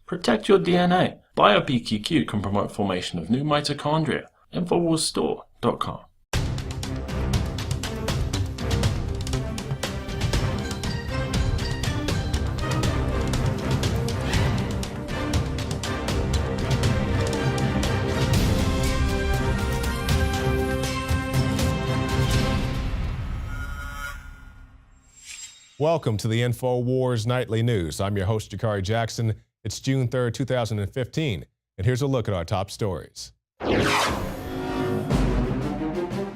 Protect your DNA. BioPQQ can promote formation of new mitochondria. Infowarsstore.com. Welcome to the Infowars Nightly News. I'm your host, Jakari Jackson. It's June 3rd, 2015, and here's a look at our top stories.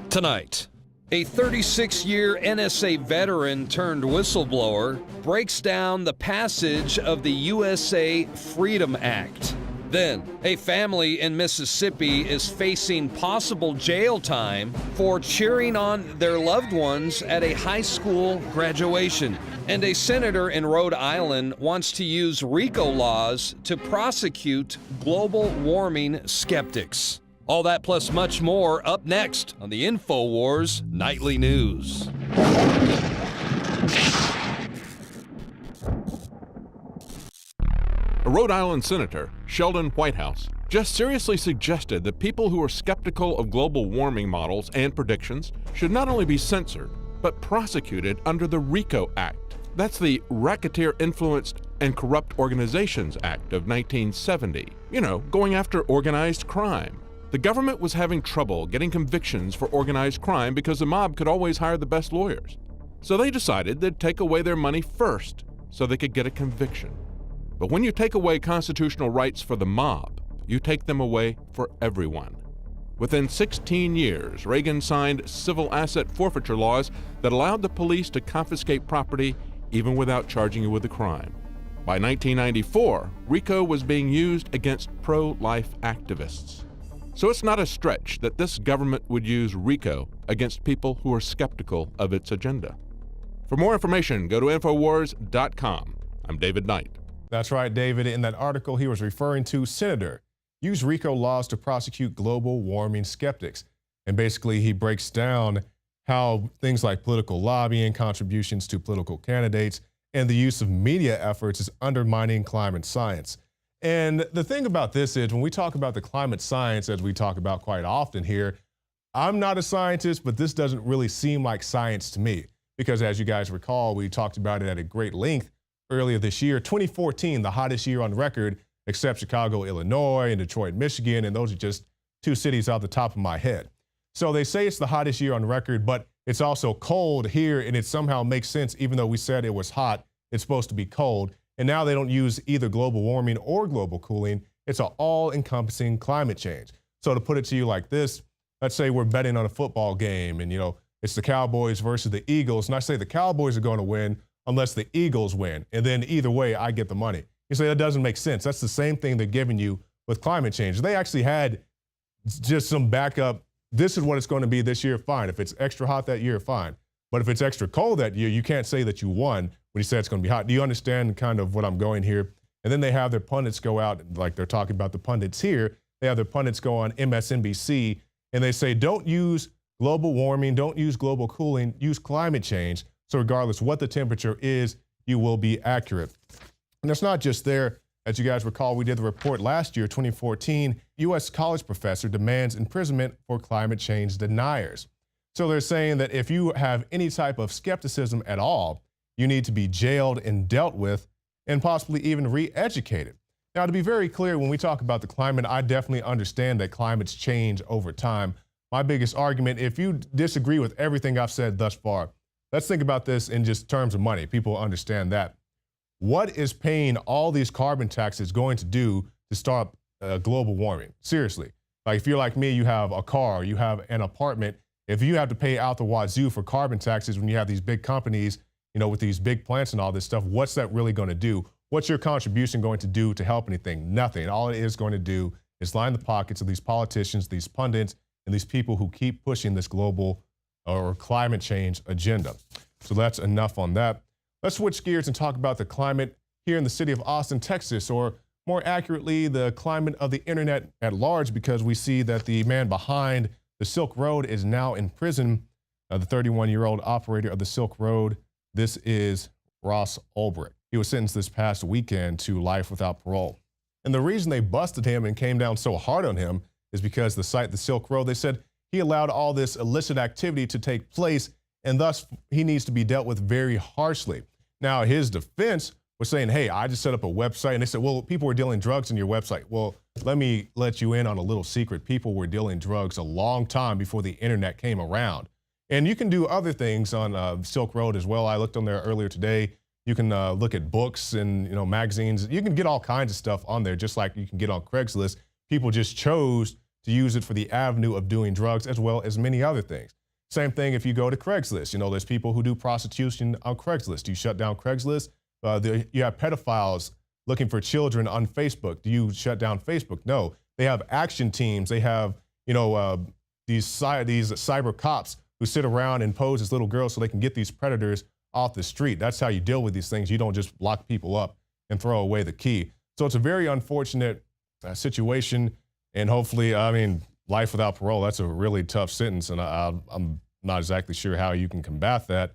Tonight, a 36-year NSA veteran turned whistleblower breaks down the passage of the USA Freedom Act. Then, a family in Mississippi is facing possible jail time for cheering on their loved ones at a high school graduation. And a senator in Rhode Island wants to use RICO laws to prosecute global warming skeptics. All that plus much more up next on the Infowars Nightly News. A Rhode Island senator, Sheldon Whitehouse, just seriously suggested that people who are skeptical of global warming models and predictions should not only be censored, but prosecuted under the RICO Act. That's the Racketeer Influenced and Corrupt Organizations Act of 1970. You know, going after organized crime. The government was having trouble getting convictions for organized crime because the mob could always hire the best lawyers. So they decided they'd take away their money first so they could get a conviction. But when you take away constitutional rights for the mob, you take them away for everyone. Within 16 years, Reagan signed civil asset forfeiture laws that allowed the police to confiscate property even without charging you with a crime. By 1994, RICO was being used against pro-life activists. So it's not a stretch that this government would use RICO against people who are skeptical of its agenda. For more information, go to Infowars.com. I'm David Knight. That's right, David. In that article, he was referring to Senator use RICO laws to prosecute global warming skeptics. And basically, he breaks down how things like political lobbying, contributions to political candidates, and the use of media efforts is undermining climate science. And the thing about this is when we talk about the climate science, as we talk about quite often here, I'm not a scientist, but this doesn't really seem like science to me. Because as you guys recall, we talked about it at a great length earlier this year, 2014, the hottest year on record, except Chicago, Illinois, and Detroit, Michigan, and those are just two cities off the top of my head. So they say it's the hottest year on record, but it's also cold here, and it somehow makes sense, even though we said it was hot, it's supposed to be cold. And now they don't use either global warming or global cooling. It's an all-encompassing climate change. So to put it to you like this, let's say we're betting on a football game, and it's the Cowboys versus the Eagles, and I say the Cowboys are going to win unless the Eagles win, and then either way, I get the money. You say that doesn't make sense. That's the same thing they're giving you with climate change. They actually had just some backup. This is what it's going to be this year, fine. If it's extra hot that year, fine. But if it's extra cold that year, you can't say that you won when you say it's going to be hot. Do you understand kind of what I'm going here? And then they have their pundits go out, like they're talking about the pundits here. They have their pundits go on MSNBC, and they say, don't use global warming, don't use global cooling, use climate change. So regardless what the temperature is, you will be accurate. And it's not just there. As you guys recall, we did the report last year, 2014, U.S. college professor demands imprisonment for climate change deniers. So they're saying that if you have any type of skepticism at all, you need to be jailed and dealt with and possibly even re-educated. Now, to be very clear, when we talk about the climate, I definitely understand that climates change over time. My biggest argument, if you disagree with everything I've said thus far, let's think about this in just terms of money. People understand that. What is paying all these carbon taxes going to do to stop global warming? Seriously. Like if you're like me, you have a car, you have an apartment. If you have to pay out the wazoo for carbon taxes when you have these big companies, with these big plants and all this stuff, what's that really going to do? What's your contribution going to do to help anything? Nothing. All it is going to do is line the pockets of these politicians, these pundits, and these people who keep pushing this global or climate change agenda. So that's enough on that. Let's switch gears and talk about the climate here in the city of Austin, Texas, or more accurately, the climate of the internet at large, because we see that the man behind the Silk Road is now in prison, the 31-year-old operator of the Silk Road. This is Ross Ulbricht. He was sentenced this past weekend to life without parole. And the reason they busted him and came down so hard on him is because the site, the Silk Road, they said he allowed all this illicit activity to take place, and thus he needs to be dealt with very harshly. Now, his defense was saying, hey, I just set up a website. And they said, well, people were dealing drugs on your website. Well, let me let you in on a little secret. People were dealing drugs a long time before the internet came around. And you can do other things on Silk Road as well. I looked on there earlier today. You can look at books and magazines. You can get all kinds of stuff on there, just like you can get on Craigslist. People just chose to use it for the avenue of doing drugs as well as many other things. Same thing if you go to Craigslist. There's people who do prostitution on Craigslist. Do you shut down Craigslist? You have pedophiles looking for children on Facebook. Do you shut down Facebook? No. They have action teams. They have these cyber cops who sit around and pose as little girls so they can get these predators off the street. That's how you deal with these things. You don't just lock people up and throw away the key. So it's a very unfortunate situation. And hopefully, life without parole, that's a really tough sentence. And I'm not exactly sure how you can combat that.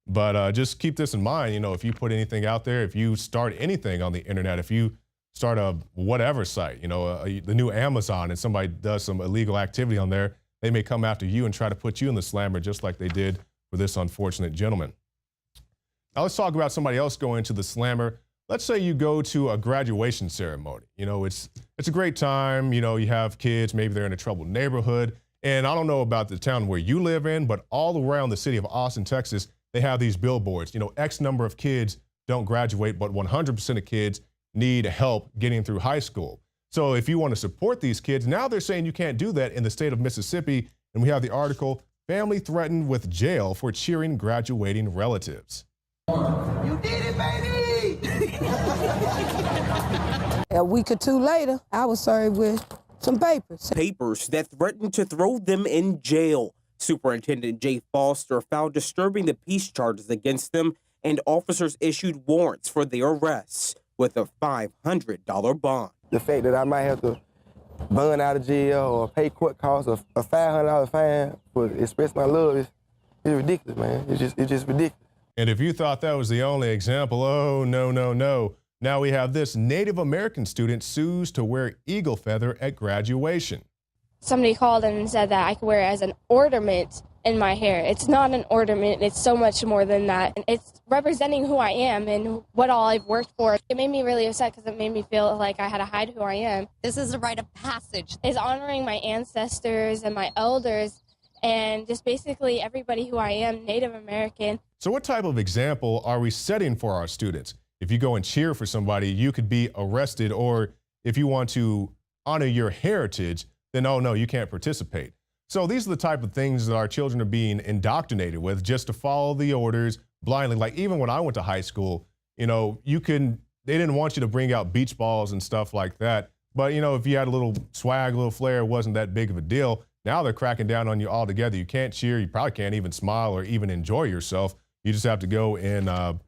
But just keep this in mind. If you put anything out there, if you start anything on the internet, if you start a whatever site, the new Amazon, and somebody does some illegal activity on there, they may come after you and try to put you in the slammer, just like they did for this unfortunate gentleman. Now let's talk about somebody else going to the slammer. Let's say you go to a graduation ceremony. It's a great time. You have kids, maybe they're in a troubled neighborhood. And I don't know about the town where you live in, but all around the city of Austin, Texas, they have these billboards. X number of kids don't graduate, but 100% of kids need help getting through high school. So if you want to support these kids, now they're saying you can't do that in the state of Mississippi. And we have the article, Family Threatened with Jail for Cheering Graduating Relatives. You did it, baby! A week or two later, I was served with some papers. Papers that threatened to throw them in jail. Superintendent Jay Foster found disturbing the peace charges against them, and officers issued warrants for their arrests with a $500 bond. The fact that I might have to bond out of jail or pay court costs of a $500 fine for express my love is ridiculous, man. It's just ridiculous. And if you thought that was the only example, oh, no, no, no. Now we have this Native American student sues to wear eagle feather at graduation. Somebody called and said that I could wear it as an ornament in my hair. It's not an ornament. It's so much more than that. It's representing who I am and what all I've worked for. It made me really upset because it made me feel like I had to hide who I am. This is a rite of passage. It's honoring my ancestors and my elders and just basically everybody who I am, Native American. So what type of example are we setting for our students? If you go and cheer for somebody, you could be arrested, or if you want to honor your heritage, then oh no, you can't participate. So these are the type of things that our children are being indoctrinated with, just to follow the orders blindly. Like even when I went to high school, they didn't want you to bring out beach balls and stuff like that. But if you had a little swag, a little flair, it wasn't that big of a deal. Now they're cracking down on you altogether. You can't cheer. You probably can't even smile or even enjoy yourself. You just have to go and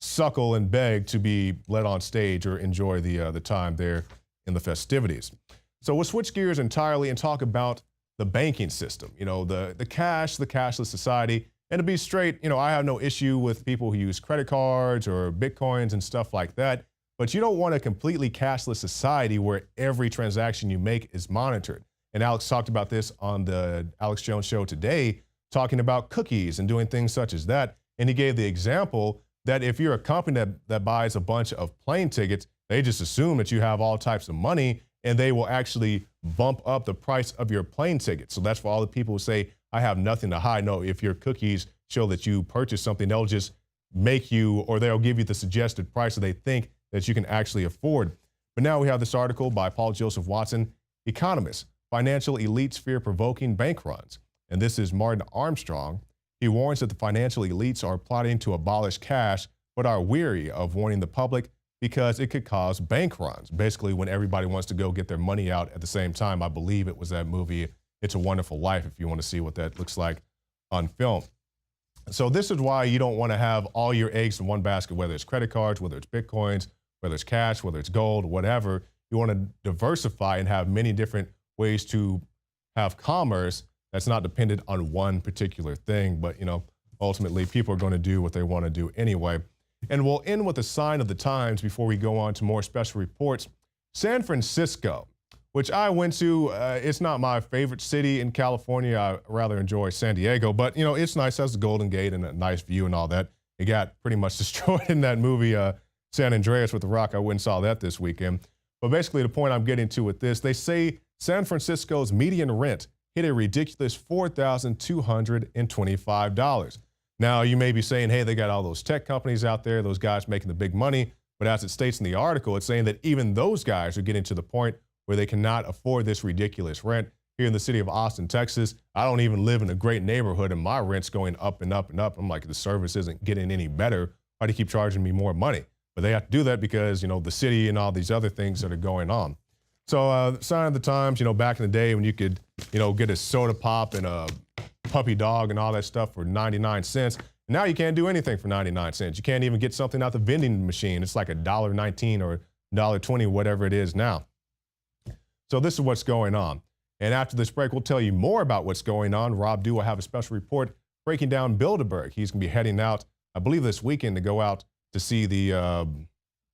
suckle and beg to be let on stage or enjoy the time there in the festivities. So we'll switch gears entirely and talk about the banking system, the cashless society. And to be straight, I have no issue with people who use credit cards or Bitcoins and stuff like that. But you don't want a completely cashless society where every transaction you make is monitored. And Alex talked about this on the Alex Jones Show today, talking about cookies and doing things such as that. And he gave the example that if you're a company that buys a bunch of plane tickets, they just assume that you have all types of money, and they will actually bump up the price of your plane ticket. So that's for all the people who say, I have nothing to hide. No, if your cookies show that you purchased something, they'll just make you, or they'll give you the suggested price that they think that you can actually afford. But now we have this article by Paul Joseph Watson, economist, financial elites fear provoking bank runs. And this is Martin Armstrong. He warns that the financial elites are plotting to abolish cash, but are weary of warning the public because it could cause bank runs. Basically, when everybody wants to go get their money out at the same time. I believe it was that movie, It's a Wonderful Life, if you want to see what that looks like on film. So this is why you don't want to have all your eggs in one basket, whether it's credit cards, whether it's Bitcoins, whether it's cash, whether it's gold, whatever. You want to diversify and have many different ways to have commerce that's not dependent on one particular thing. But, ultimately, people are going to do what they want to do anyway. And we'll end with a sign of the times before we go on to more special reports. San Francisco, which I went to. It's not my favorite city in California. I rather enjoy San Diego, but you know, it's nice. It has the Golden Gate and a nice view and all that. It got pretty much destroyed in that movie, San Andreas with The Rock. I went and saw that this weekend. But basically the point I'm getting to with this, they say San Francisco's median rent hit a ridiculous $4,225. Now you may be saying, hey, they got all those tech companies out there, those guys making the big money. But as it states in the article, it's saying that even those guys are getting to the point where they cannot afford this ridiculous rent. Here in the city of Austin, Texas, I don't even live in a great neighborhood and my rent's going up and up and up. I'm like, the service isn't getting any better. Why do you keep charging me more money? But they have to do that because, you know, the city and all these other things that are going on. So sign of the times, you know, back in the day when you could, you know, get a soda pop and a puppy dog and all that stuff for 99 cents. Now you can't do anything for 99 cents. You can't even get something out the vending machine. It's like $1.19 or $1.20, whatever it is now. So this is what's going on. And after this break, we'll tell you more about what's going on. Rob Dew will have a special report breaking down Bilderberg. He's going to be heading out, I believe, this weekend to go out to see the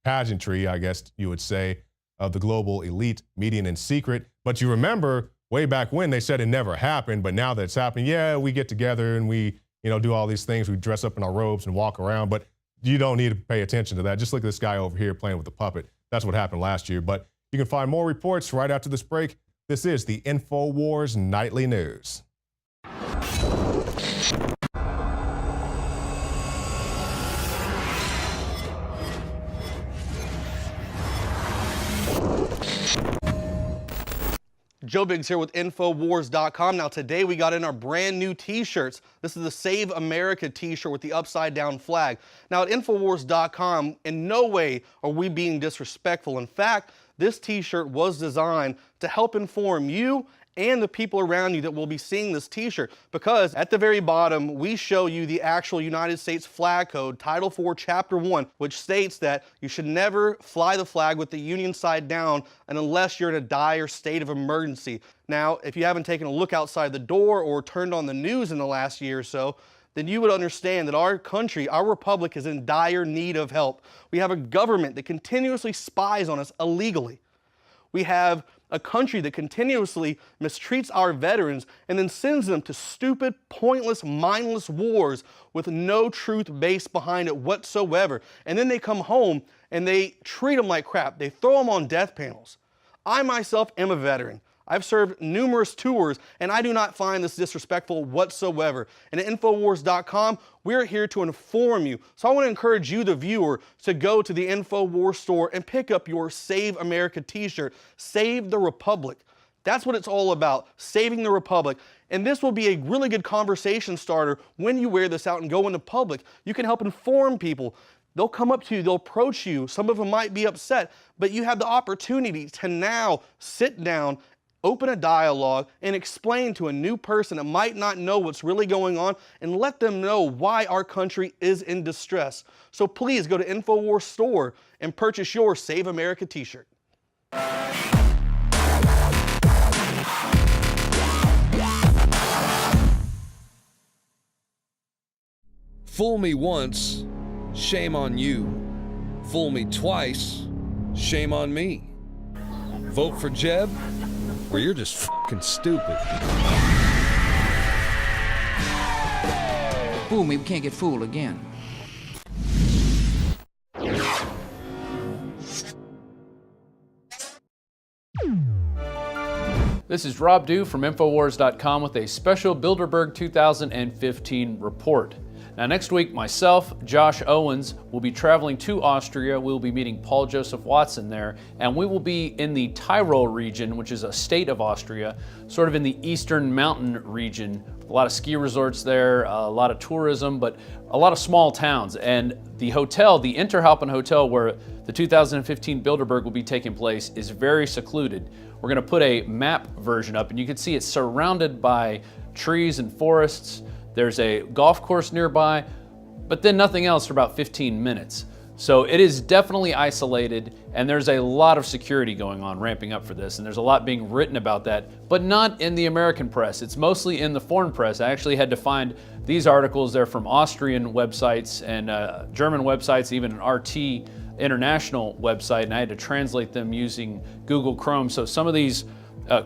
pageantry, I guess you would say, of the global elite meeting in secret. But you remember way back when they said it never happened, but now that it's happening, yeah, we get together and we, you know, do all these things. We dress up in our robes and walk around, but you don't need to pay attention to that. Just look at this guy over here playing with the puppet. That's what happened last year. But you can find more reports right after this break. This is the Infowars Nightly News. Joe Biggs here with Infowars.com. Now today we got in our brand new t-shirts. This is the Save America t-shirt with the upside down flag. Now at Infowars.com, in no way are we being disrespectful. In fact, this t-shirt was designed to help inform you and the people around you that will be seeing this t-shirt, because at the very bottom we show you the actual United States flag code, Title IV, Chapter 1, which states that you should never fly the flag with the Union side down unless you're in a dire state of emergency. Now, if you haven't taken a look outside the door or turned on the news in the last year or so, then you would understand that our country, our republic, is in dire need of help. We have a government that continuously spies on us illegally. We have a country that continuously mistreats our veterans and then sends them to stupid, pointless, mindless wars with no truth base behind it whatsoever. And then they come home and they treat them like crap. They throw them on death panels. I myself am a veteran. I've served numerous tours, and I do not find this disrespectful whatsoever. And at Infowars.com, we're here to inform you. So I want to encourage you, the viewer, to go to the Infowars store and pick up your Save America t-shirt. Save the Republic. That's what it's all about, saving the Republic. And this will be a really good conversation starter when you wear this out and go into public. You can help inform people. They'll come up to you, they'll approach you. Some of them might be upset, but you have the opportunity to now sit down, open a dialogue, and explain to a new person that might not know what's really going on, and let them know why our country is in distress. So please go to Infowars store and purchase your Save America t-shirt. Fool me once, shame on you. Fool me twice, shame on me. Vote for Jeb, or you're just fucking stupid. Fool me, we can't get fooled again. This is Rob Dew from Infowars.com with a special Bilderberg 2015 report. Now next week, myself, Josh Owens, will be traveling to Austria. We'll be meeting Paul Joseph Watson there, and we will be in the Tyrol region, which is a state of Austria, sort of in the eastern mountain region. A lot of ski resorts there, a lot of tourism, but a lot of small towns. And the hotel, the Interhalpen Hotel, where the 2015 Bilderberg will be taking place, is very secluded. We're gonna put a map version up, and you can see it's surrounded by trees and forests. There's a golf course nearby, but then nothing else for about 15 minutes. So it is definitely isolated, and there's a lot of security going on, ramping up for this, and there's a lot being written about that, but not in the American press. It's mostly in the foreign press. I actually had to find these articles. They're from Austrian websites and German websites, even an RT international website, and I had to translate them using Google Chrome. So some of these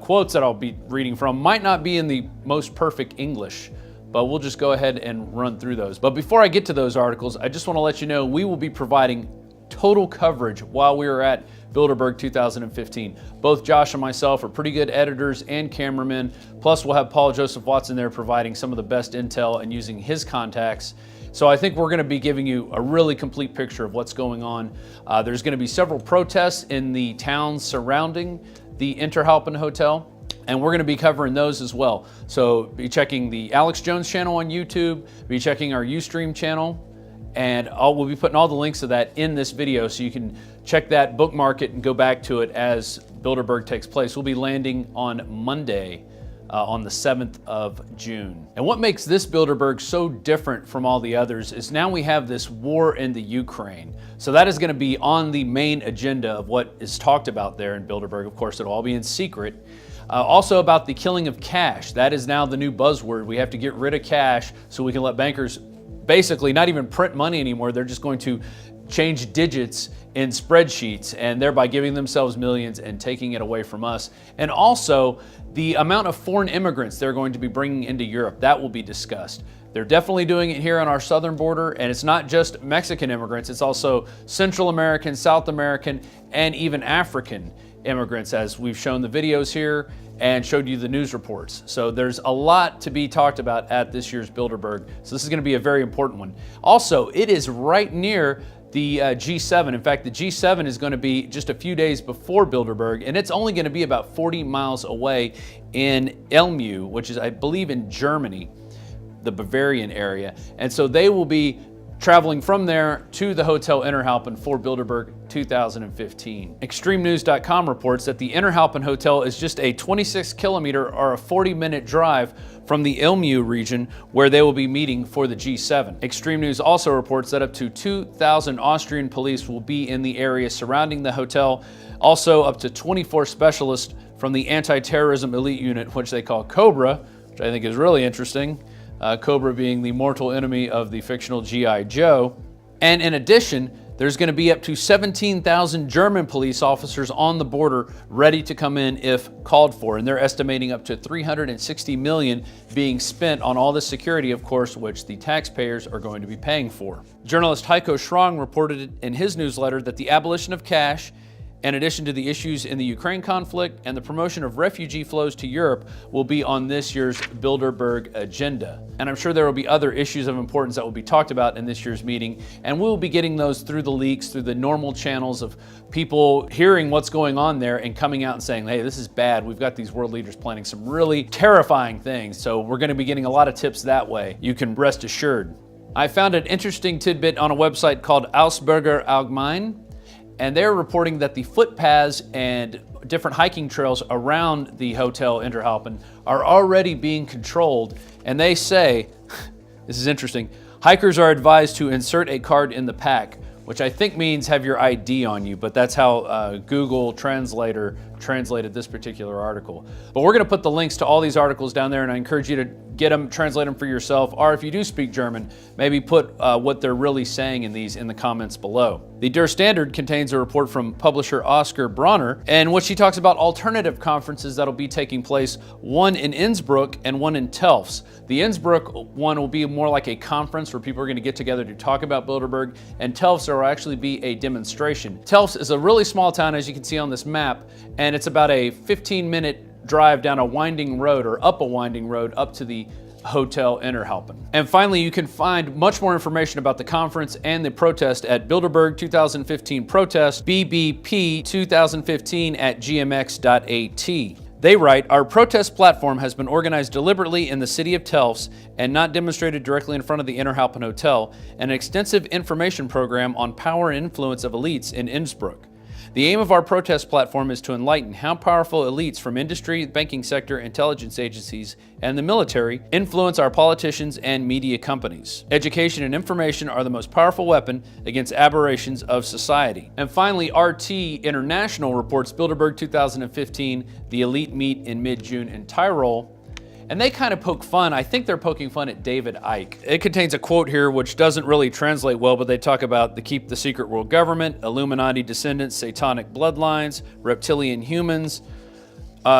quotes that I'll be reading from might not be in the most perfect English, but we'll just go ahead and run through those. But before I get to those articles, I just want to let you know we will be providing total coverage while we are at Bilderberg 2015. Both Josh and myself are pretty good editors and cameramen. Plus we'll have Paul Joseph Watson there providing some of the best intel and using his contacts. So I think we're going to be giving you a really complete picture of what's going on. There's going to be several protests in the towns surrounding the Interhalpen Hotel, and we're going to be covering those as well. So be checking the Alex Jones channel on YouTube, be checking our Ustream channel, and we'll be putting all the links to that in this video so you can check that, bookmark it, and go back to it as Bilderberg takes place. We'll be landing on Monday, on the 7th of June. And what makes this Bilderberg so different from all the others is now we have this war in the Ukraine. So that is going to be on the main agenda of what is talked about there in Bilderberg. Of course, it'll all be in secret. Also about the killing of cash. That is now the new buzzword. We have to get rid of cash so we can let bankers basically not even print money anymore. They're just going to change digits in spreadsheets and thereby giving themselves millions and taking it away from us. And also the amount of foreign immigrants they're going to be bringing into Europe, that will be discussed. They're definitely doing it here on our southern border, and it's not just Mexican immigrants, it's also Central American, South American, and even African immigrants, as we've shown the videos here and showed you the news reports. So there's a lot to be talked about at this year's Bilderberg. So this is going to be a very important one. Also, it is right near the G7. In fact, the G7 is going to be just a few days before Bilderberg, and it's only going to be about 40 miles away in Elmau, which is, I believe, in Germany, the Bavarian area. And so they will be traveling from there to the Hotel Interhalpen for Bilderberg 2015. ExtremeNews.com reports that the Interhalpen Hotel is just a 26-kilometer or a 40-minute drive from the Elmau region where they will be meeting for the G7. Extreme News also reports that up to 2,000 Austrian police will be in the area surrounding the hotel. Also, up to 24 specialists from the anti-terrorism elite unit, which they call Cobra, which I think is really interesting. Cobra being the mortal enemy of the fictional G.I. Joe. And in addition, there's going to be up to 17,000 German police officers on the border ready to come in if called for. And they're estimating up to $360 million being spent on all this security, of course, which the taxpayers are going to be paying for. Journalist Heiko Schrang reported in his newsletter that the abolition of cash, in addition to the issues in the Ukraine conflict and the promotion of refugee flows to Europe, will be on this year's Bilderberg agenda. And I'm sure there will be other issues of importance that will be talked about in this year's meeting, and we'll be getting those through the leaks, through the normal channels of people hearing what's going on there and coming out and saying, hey, this is bad. We've got these world leaders planning some really terrifying things. So we're going to be getting a lot of tips that way. You can rest assured. I found an interesting tidbit on a website called Ausberger Allgemein, and they're reporting that the footpaths and different hiking trails around the Hotel Interhalpen are already being controlled. And they say, this is interesting, hikers are advised to insert a card in the pack, which I think means have your ID on you, but that's how Google Translator translated this particular article. But we're going to put the links to all these articles down there, and I encourage you to get them, translate them for yourself, or if you do speak German, maybe put what they're really saying in these in the comments below. The Der Standard contains a report from publisher Oscar Bronner, and what she talks about alternative conferences that'll be taking place, one in Innsbruck and one in Telfs. The Innsbruck one will be more like a conference where people are going to get together to talk about Bilderberg, and Telfs will actually be a demonstration. Telfs is a really small town, as you can see on this map, and it's about a 15-minute drive down a winding road, or up a winding road, up to the Hotel Interhalpen. And finally, you can find much more information about the conference and the protest at Bilderberg 2015 Protest, BBP 2015 at gmx.at. They write, our protest platform has been organized deliberately in the city of Telfs and not demonstrated directly in front of the Interhalpen Hotel, and an extensive information program on power and influence of elites in Innsbruck. The aim of our protest platform is to enlighten how powerful elites from industry, banking sector, intelligence agencies, and the military influence our politicians and media companies. Education and information are the most powerful weapon against aberrations of society. And finally, RT International reports Bilderberg 2015, the elite meet in mid-June in Tyrol. And they kind of poke fun. I think they're poking fun at David Icke. It contains a quote here which doesn't really translate well, but they talk about the keep the secret world government, Illuminati descendants, satanic bloodlines, reptilian humans.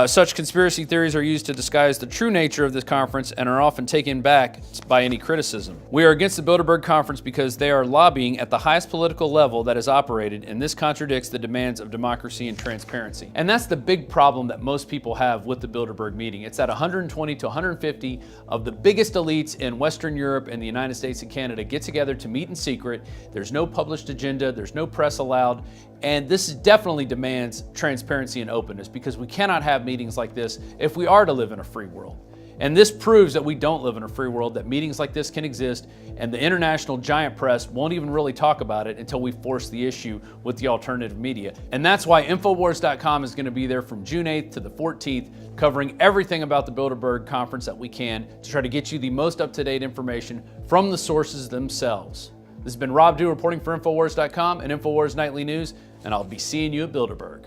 Such conspiracy theories are used to disguise the true nature of this conference and are often taken back by any criticism. We are against the Bilderberg Conference because they are lobbying at the highest political level that is operated, and this contradicts the demands of democracy and transparency. And that's the big problem that most people have with the Bilderberg meeting. It's that 120 to 150 of the biggest elites in Western Europe and the United States and Canada get together to meet in secret. There's no published agenda, there's no press allowed, and this definitely demands transparency and openness because we cannot have meetings like this if we are to live in a free world. And this proves that we don't live in a free world, that meetings like this can exist, and the international giant press won't even really talk about it until we force the issue with the alternative media. And that's why Infowars.com is going to be there from June 8th to the 14th, covering everything about the Bilderberg Conference that we can to try to get you the most up-to-date information from the sources themselves. This has been Rob Dew reporting for Infowars.com and Infowars Nightly News, and I'll be seeing you at Bilderberg.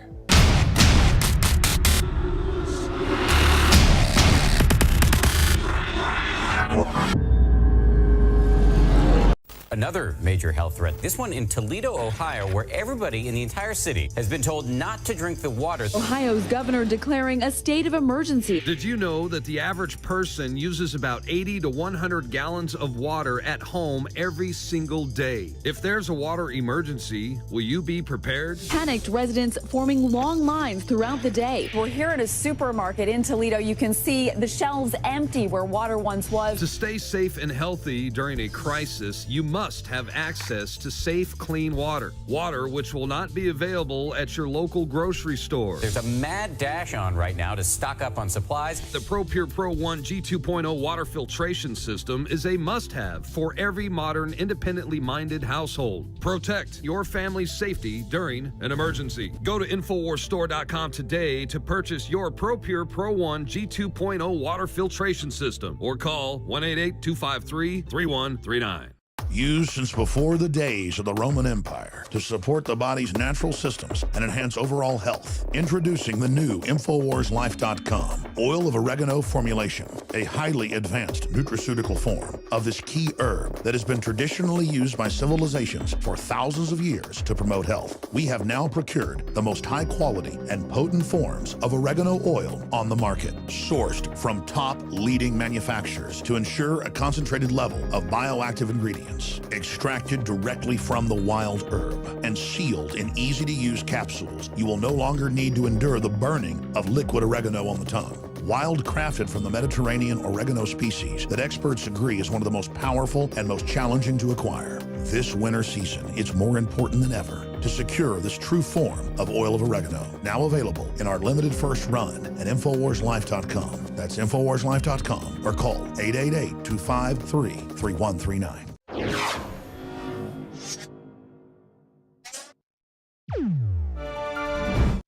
Another major health threat, this one in Toledo, Ohio, where everybody in the entire city has been told not to drink the water. Ohio's governor declaring a state of emergency. Did you know that the average person uses about 80 to 100 gallons of water at home every single day? If there's a water emergency, will you be prepared? Panicked residents forming long lines throughout the day. We're here at a supermarket in Toledo. You can see the shelves empty where water once was. To stay safe and healthy during a crisis, you must have access to safe, clean water. Water which will not be available at your local grocery store. There's a mad dash on right now to stock up on supplies. The ProPure Pro 1 G2.0 water filtration system is a must-have for every modern, independently minded household. Protect your family's safety during an emergency. Go to InfoWarsStore.com today to purchase your ProPure Pro 1 G2.0 water filtration system or call 1-888-253-3139. Used since before the days of the Roman Empire to support the body's natural systems and enhance overall health. Introducing the new InfoWarsLife.com oil of oregano formulation, a highly advanced nutraceutical form of this key herb that has been traditionally used by civilizations for thousands of years to promote health. We have now procured the most high quality and potent forms of oregano oil on the market, sourced from top leading manufacturers to ensure a concentrated level of bioactive ingredients, extracted directly from the wild herb and sealed in easy-to-use capsules. You will no longer need to endure the burning of liquid oregano on the tongue. Wild crafted from the Mediterranean oregano species that experts agree is one of the most powerful and most challenging to acquire. This winter season, it's more important than ever to secure this true form of oil of oregano. Now available in our limited first run at InfoWarsLife.com. That's InfoWarsLife.com or call 888-253-3139.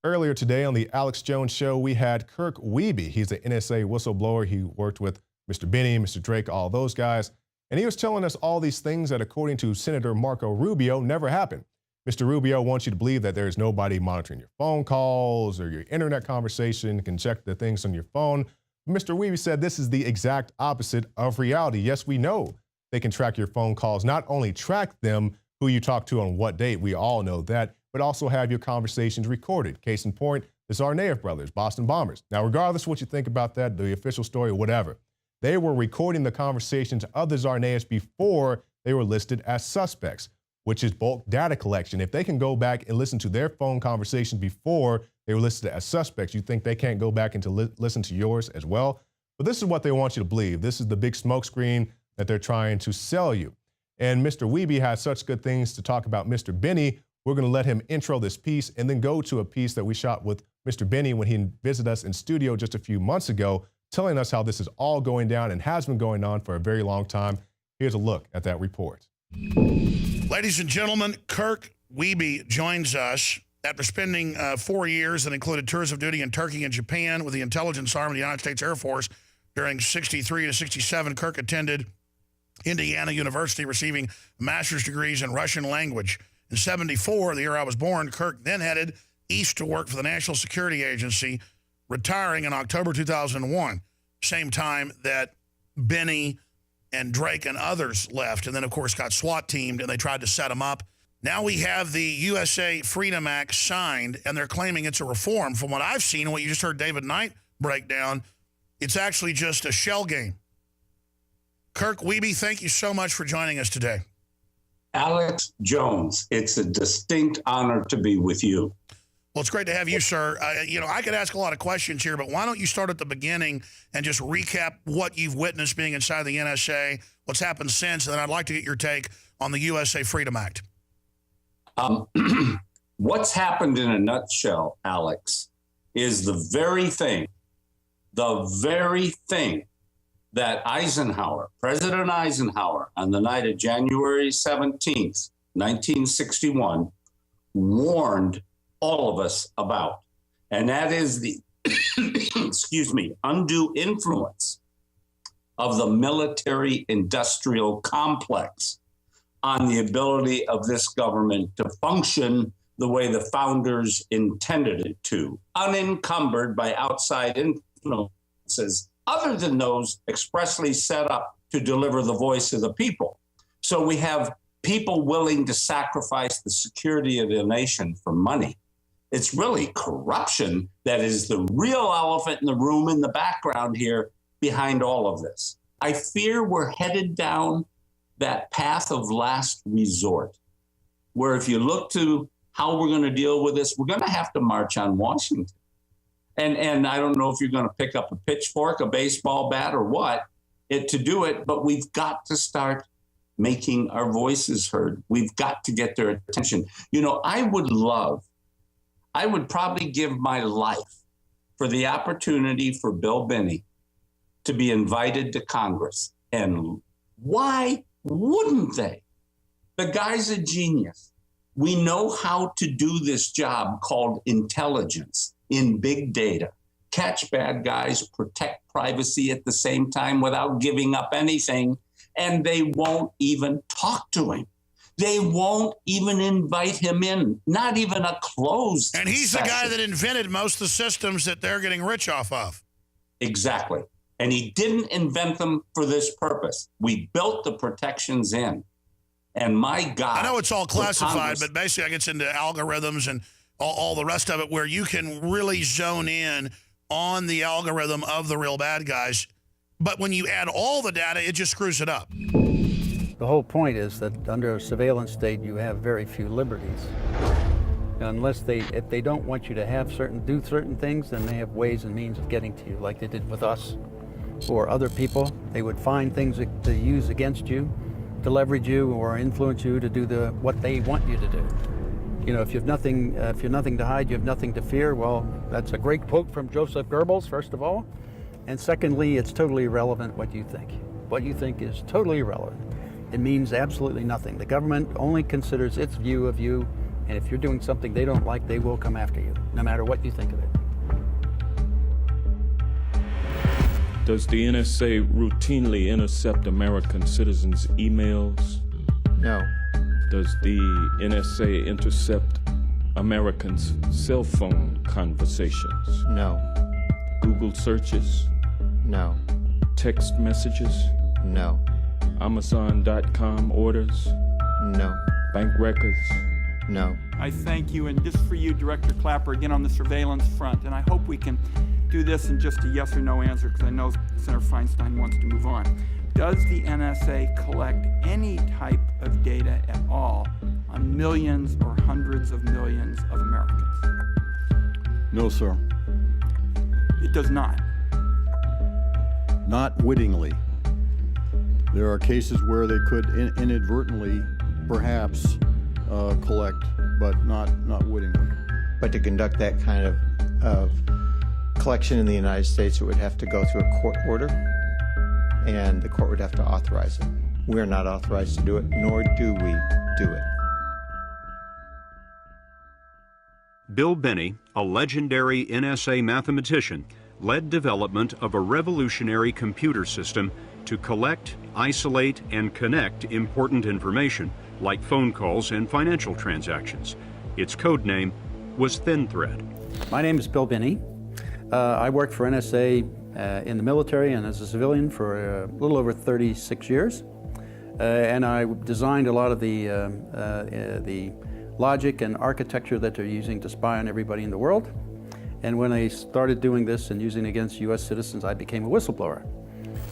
Earlier today on the Alex Jones Show, we had Kirk Wiebe. He's an NSA whistleblower. He worked with Mr. Benny, Mr. Drake, all those guys. And he was telling us all these things that, according to Senator Marco Rubio, never happened. Mr. Rubio wants you to believe that there's nobody monitoring your phone calls or your internet conversation, can check the things on your phone. Mr. Wiebe said this is the exact opposite of reality. Yes, we know they can track your phone calls, not only track them, who you talk to on what date, we all know that, but also have your conversations recorded. Case in point, the Tsarnaev brothers, Boston bombers. Now, regardless of what you think about that, the official story, whatever, they were recording the conversations of the Tsarnaevs before they were listed as suspects, which is bulk data collection. If they can go back and listen to their phone conversations before they were listed as suspects, you think they can't go back and listen to yours as well? But this is what they want you to believe. This is the big smokescreen that they're trying to sell you. And Mr. Wiebe has such good things to talk about Mr. Benny. We're going to let him intro this piece and then go to a piece that we shot with Mr. Benny when he visited us in studio just a few months ago, telling us how this is all going down and has been going on for a very long time. Here's a look at that report. Ladies and gentlemen, Kirk Wiebe joins us after spending 4 years that included tours of duty in Turkey and Japan with the intelligence arm of the United States Air Force. During 63 to 67, Kirk attended Indiana University, receiving master's degrees in Russian language. In 74, the year I was born, Kirk then headed east to work for the National Security Agency, retiring in October 2001. same time that Benny and Drake and others left, and then, of course, got SWAT teamed, and they tried to set them up. Now we have the USA Freedom Act signed, and they're claiming it's a reform. From what I've seen and what you just heard David Knight break down, it's actually just a shell game. Kirk Wiebe, thank you so much for joining us today. Alex Jones, it's a distinct honor to be with you. Well, it's great to have you, sir. I could ask a lot of questions here, but why don't you start at the beginning and just recap what you've witnessed being inside the NSA, what's happened since, and then I'd like to get your take on the USA Freedom Act. What's happened in a nutshell, Alex, is the very thing that President Eisenhower, on the night of January 17th, 1961, warned all of us about. And that is the, undue influence of the military-industrial complex on the ability of this government to function the way the founders intended it to, unencumbered by outside influences other than those expressly set up to deliver the voice of the people. So we have people willing to sacrifice the security of the nation for money. It's really corruption that is the real elephant in the room in the background here behind all of this. I fear we're headed down that path of last resort, where if you look to how we're going to deal with this, we're going to have to march on Washington. And I don't know if you're going to pick up a pitchfork, a baseball bat, or what to do it, but we've got to start making our voices heard. We've got to get their attention. You know, I would probably give my life for the opportunity for Bill Binney to be invited to Congress. And why wouldn't they? The guy's a genius. We know how to do this job called intelligence in big data. Catch bad guys, protect privacy at the same time without giving up anything, and they won't even talk to him. They won't even invite him in, not even a closed And he's session. the guy that invented most of the systems that they're getting rich off of. Exactly. And he didn't invent them for this purpose. We built the protections in. And my God. I know it's all classified, Congress, but basically it gets into algorithms and all the rest of it where you can really zone in on the algorithm of the real bad guys. But when you add all the data, it just screws it up. The whole point is that under a surveillance state, you have very few liberties. If they don't want you to do certain things, then they have ways and means of getting to you, like they did with us or other people. They would find things to use against you, to leverage you or influence you to do what they want you to do. You know, if you have nothing to hide, you have nothing to fear. Well, that's a great quote from Joseph Goebbels, first of all. And secondly, it's totally irrelevant what you think. What you think is totally irrelevant. It means absolutely nothing. The government only considers its view of you, and if you're doing something they don't like, they will come after you, no matter what you think of it. Does the NSA routinely intercept American citizens' emails? No. Does the NSA intercept Americans' cell phone conversations? No. Google searches? No. Text messages? No. Amazon.com orders? No. Bank records? No. I thank you, and just for you, Director Clapper, again on the surveillance front, and I hope we can do this in just a yes or no answer, because I know Senator Feinstein wants to move on. Does the NSA collect any type of data at all on millions or hundreds of millions of Americans? No, sir. It does not. Not wittingly. There are cases where they could inadvertently, perhaps, collect, but not wittingly. But to conduct that kind of collection in the United States, it would have to go through a court order, and the court would have to authorize it. We are not authorized to do it, nor do we do it. Bill Binney, a legendary NSA mathematician, led development of a revolutionary computer system to collect, isolate, and connect important information like phone calls and financial transactions. Its code name was Thin Thread. My name is Bill Binney. I worked for NSA in the military and as a civilian for a little over 36 years. And I designed a lot of the logic and architecture that they're using to spy on everybody in the world. And when I started doing this and using it against US citizens, I became a whistleblower.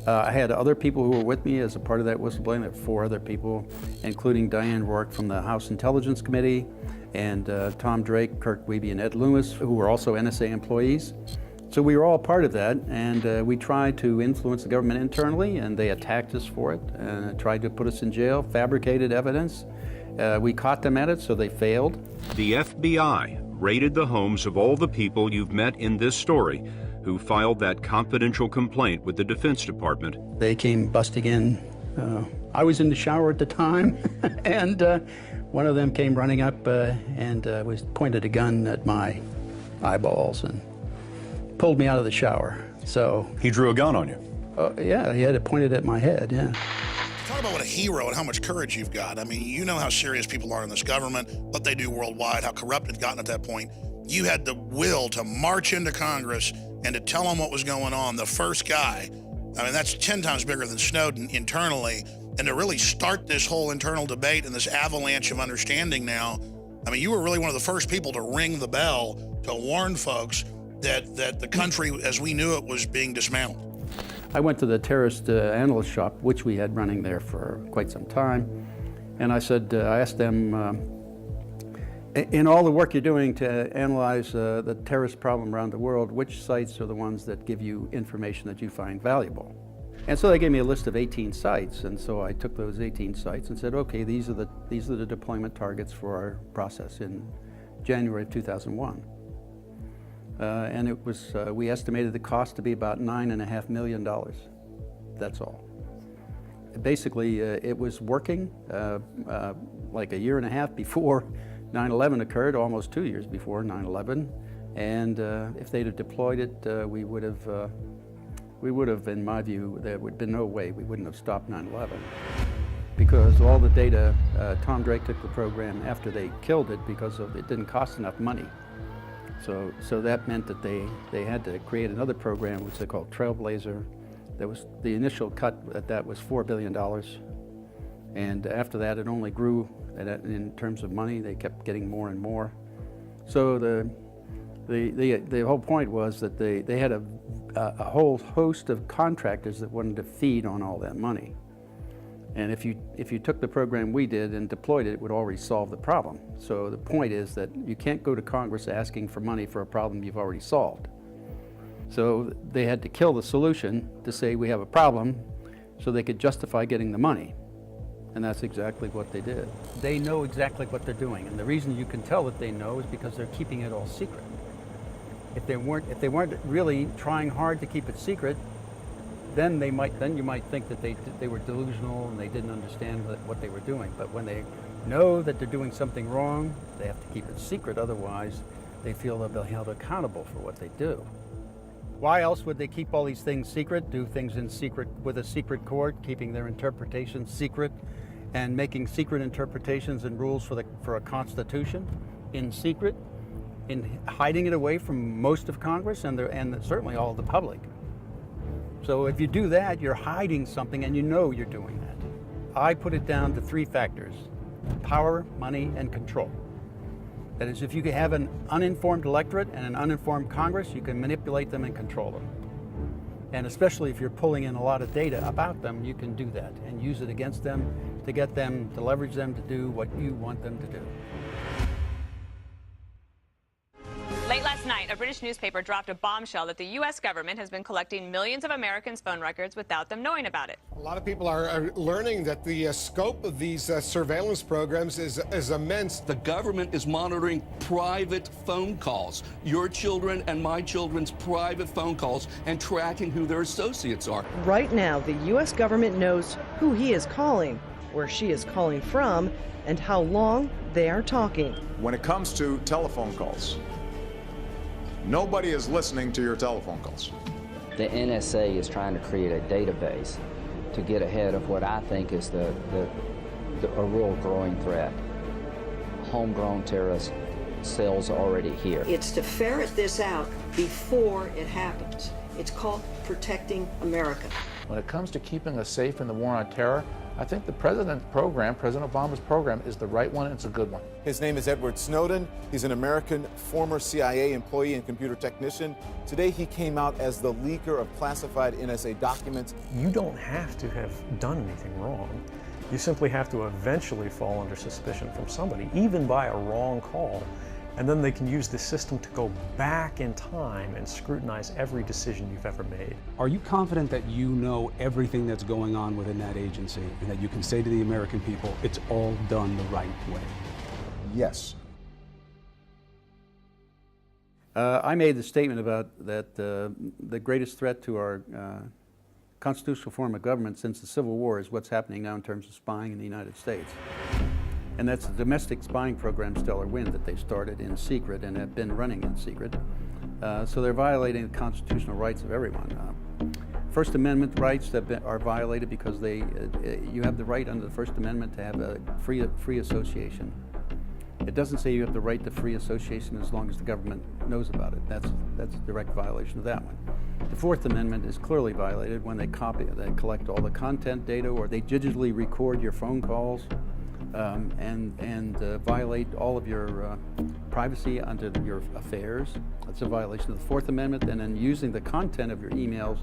I had other people who were with me as a part of that whistleblowing. There were 4 other people, including Diane Rourke from the House Intelligence Committee, and Tom Drake, Kirk Wiebe, and Ed Loomis, who were also NSA employees. So we were all part of that, and we tried to influence the government internally, and they attacked us for it, and tried to put us in jail, fabricated evidence. We caught them at it, so they failed. The FBI raided the homes of all the people you've met in this story who filed that confidential complaint with the Defense Department. They came busting in. I was in the shower at the time, and one of them came running up and was pointed a gun at my eyeballs and pulled me out of the shower. So he drew a gun on you? Yeah, he had it pointed at my head, yeah. Talk about what a hero and how much courage you've got. I mean, you know how serious people are in this government, what they do worldwide, how corrupt it's gotten at that point. You had the will to march into Congress and to tell them what was going on. The first guy, I mean, that's 10 times bigger than Snowden internally. And to really start this whole internal debate and this avalanche of understanding now, I mean, you were really one of the first people to ring the bell to warn folks that the country as we knew it was being dismantled. I went to the terrorist analyst shop, which we had running there for quite some time. And I said, I asked them, in all the work you're doing to analyze the terrorist problem around the world, which sites are the ones that give you information that you find valuable? And so they gave me a list of 18 sites, and so I took those 18 sites and said, okay, these are the deployment targets for our process in January of 2001. And it was, we estimated the cost to be about $9.5 million. That's all. Basically, it was working like a year and a half before 9/11 occurred, almost 2 years before 9/11. And if they'd have deployed it, we would have, in my view, there would have been no way we wouldn't have stopped 9/11. Because all the data, Tom Drake took the program after they killed it because it didn't cost enough money. So that meant that they had to create another program, which they called Trailblazer. There was the initial cut at that was $4 billion. And after that, it only grew in terms of money. They kept getting more and more. So the whole point was that they had a whole host of contractors that wanted to feed on all that money. And if you took the program we did and deployed it, it would already solve the problem. So the point is that you can't go to Congress asking for money for a problem you've already solved. So they had to kill the solution to say we have a problem so they could justify getting the money. And that's exactly what they did. They know exactly what they're doing, and the reason you can tell that they know is because they're keeping it all secret. If they weren't really trying hard to keep it secret, then you might think that they were delusional and they didn't understand what they were doing. But when they know that they're doing something wrong, they have to keep it secret. Otherwise, they feel they'll be held accountable for what they do. Why else would they keep all these things secret, do things in secret with a secret court, keeping their interpretations secret, and making secret interpretations and rules for a constitution in secret, in hiding it away from most of Congress and certainly all of the public? So if you do that, you're hiding something, and you know you're doing that. I put it down to 3 factors: power, money, and control. That is, if you have an uninformed electorate and an uninformed Congress, you can manipulate them and control them. And especially if you're pulling in a lot of data about them, you can do that and use it against them to get them, to leverage them to do what you want them to do. Late last night, a British newspaper dropped a bombshell that the U.S. government has been collecting millions of Americans' phone records without them knowing about it. A lot of people are learning that the scope of these surveillance programs is immense. The government is monitoring private phone calls, your children and my children's private phone calls, and tracking who their associates are. Right now, the U.S. government knows who he is calling, where she is calling from, and how long they are talking. When it comes to telephone calls, nobody is listening to your telephone calls. The NSA is trying to create a database to get ahead of what I think is a real growing threat. Homegrown terrorist cells already here. It's to ferret this out before it happens. It's called protecting America. When it comes to keeping us safe in the war on terror, I think the President's program, President Obama's program, is the right one and it's a good one. His name is Edward Snowden. He's an American former CIA employee and computer technician. Today he came out as the leaker of classified NSA documents. You don't have to have done anything wrong. You simply have to eventually fall under suspicion from somebody, even by a wrong call. And then they can use the system to go back in time and scrutinize every decision you've ever made. Are you confident that you know everything that's going on within that agency and that you can say to the American people, it's all done the right way? Yes. I made the statement about that the greatest threat to our constitutional form of government since the Civil War is what's happening now in terms of spying in the United States. And that's the domestic spying program, Stellar Wind, that they started in secret and have been running in secret. So they're violating the constitutional rights of everyone. First Amendment rights are violated because you have the right under the First Amendment to have a free association. It doesn't say you have the right to free association as long as the government knows about it. That's a direct violation of that one. The Fourth Amendment is clearly violated when they collect all the content data, or they digitally record your phone calls. And violate all of your privacy under your affairs. That's a violation of the Fourth Amendment. And then using the content of your emails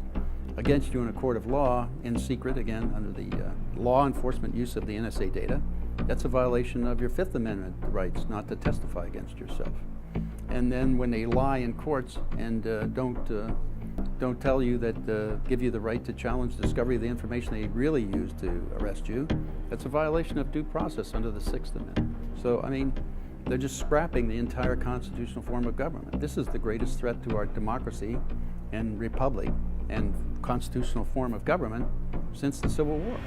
against you in a court of law in secret, again, under the law enforcement use of the NSA data, that's a violation of your Fifth Amendment rights not to testify against yourself. And then when they lie in courts and don't tell you that, give you the right to challenge discovery of the information they really used to arrest you, that's a violation of due process under the Sixth Amendment. So, I mean, they're just scrapping the entire constitutional form of government. This is the greatest threat to our democracy and republic and constitutional form of government since the Civil War.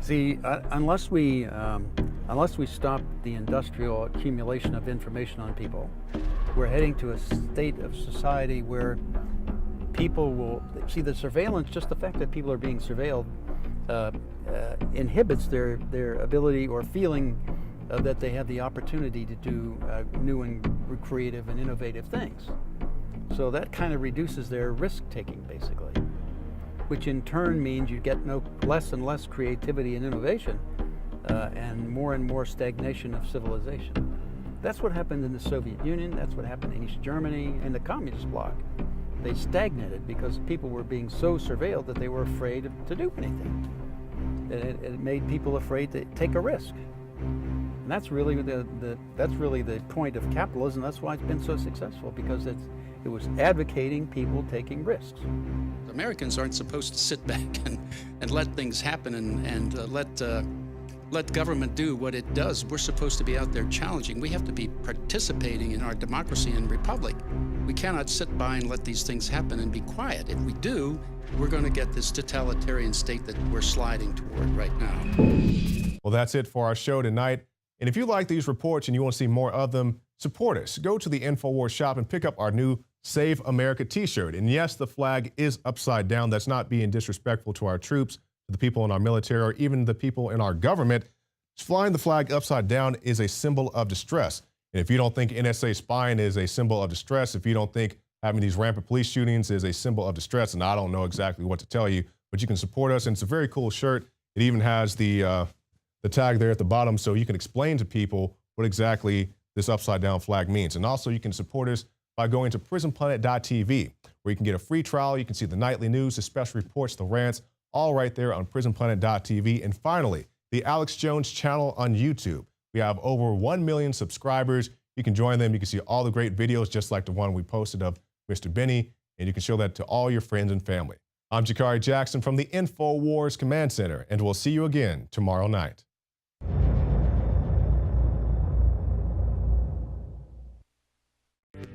See, unless we stop the industrial accumulation of information on people, we're heading to a state of society where people will see the surveillance, just the fact that people are being surveilled inhibits their ability or feeling that they have the opportunity to do new and creative and innovative things. So that kind of reduces their risk-taking, basically, which in turn means you get less and less creativity and innovation and more stagnation of civilization. That's what happened in the Soviet Union, that's what happened in East Germany and the communist bloc. They stagnated because people were being so surveilled that they were afraid to do anything. It made people afraid to take a risk. And that's really the point of capitalism. That's why it's been so successful, because it was advocating people taking risks. Americans aren't supposed to sit back and let things happen and let government do what it does. We're supposed to be out there challenging. We have to be participating in our democracy and republic. We cannot sit by and let these things happen and be quiet. If we do, we're going to get this totalitarian state that we're sliding toward right now. Well, that's it for our show tonight. And if you like these reports and you want to see more of them, support us. Go to the Infowars shop and pick up our new Save America t-shirt. And yes, the flag is upside down. That's not being disrespectful to our troops, to the people in our military, or even the people in our government. Flying the flag upside down is a symbol of distress. And if you don't think NSA spying is a symbol of distress, if you don't think having these rampant police shootings is a symbol of distress, and I don't know exactly what to tell you, but you can support us. And it's a very cool shirt. It even has the tag there at the bottom, so you can explain to people what exactly this upside down flag means. And also you can support us by going to prisonplanet.tv, where you can get a free trial. You can see the nightly news, the special reports, the rants, all right there on prisonplanet.tv. And finally, the Alex Jones channel on YouTube. We have over 1 million subscribers. You can join them. You can see all the great videos, just like the one we posted of Mr. Benny, and you can show that to all your friends and family. I'm Jakari Jackson from the Infowars Command Center, and we'll see you again tomorrow night.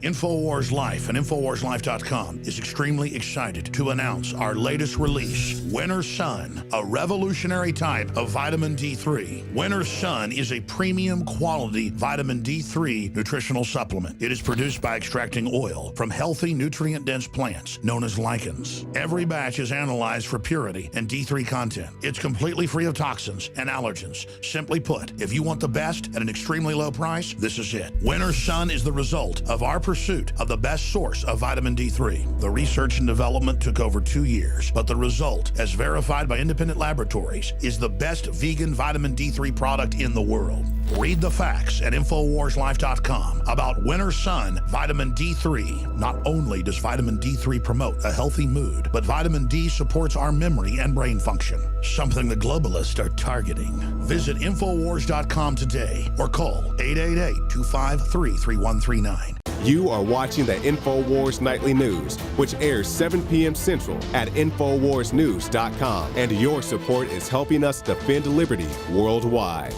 Infowars Life and InfowarsLife.com is extremely excited to announce our latest release, Winter Sun, a revolutionary type of vitamin D3. Winter Sun is a premium quality vitamin D3 nutritional supplement. It is produced by extracting oil from healthy, nutrient-dense plants known as lichens. Every batch is analyzed for purity and D3 content. It's completely free of toxins and allergens. Simply put, if you want the best at an extremely low price, this is it. Winter Sun is the result of our pursuit of the best source of vitamin D3. The research and development took over 2 years, but the result, as verified by independent laboratories, is the best vegan vitamin D3 product in the world. Read the facts at InfoWarsLife.com about Winter Sun Vitamin D3. Not only does vitamin D3 promote a healthy mood, but vitamin D supports our memory and brain function, something the globalists are targeting. Visit InfoWars.com today or call 888-253-3139. You are watching the Infowars Nightly News, which airs 7 p.m. Central at InfoWarsNews.com. And your support is helping us defend liberty worldwide.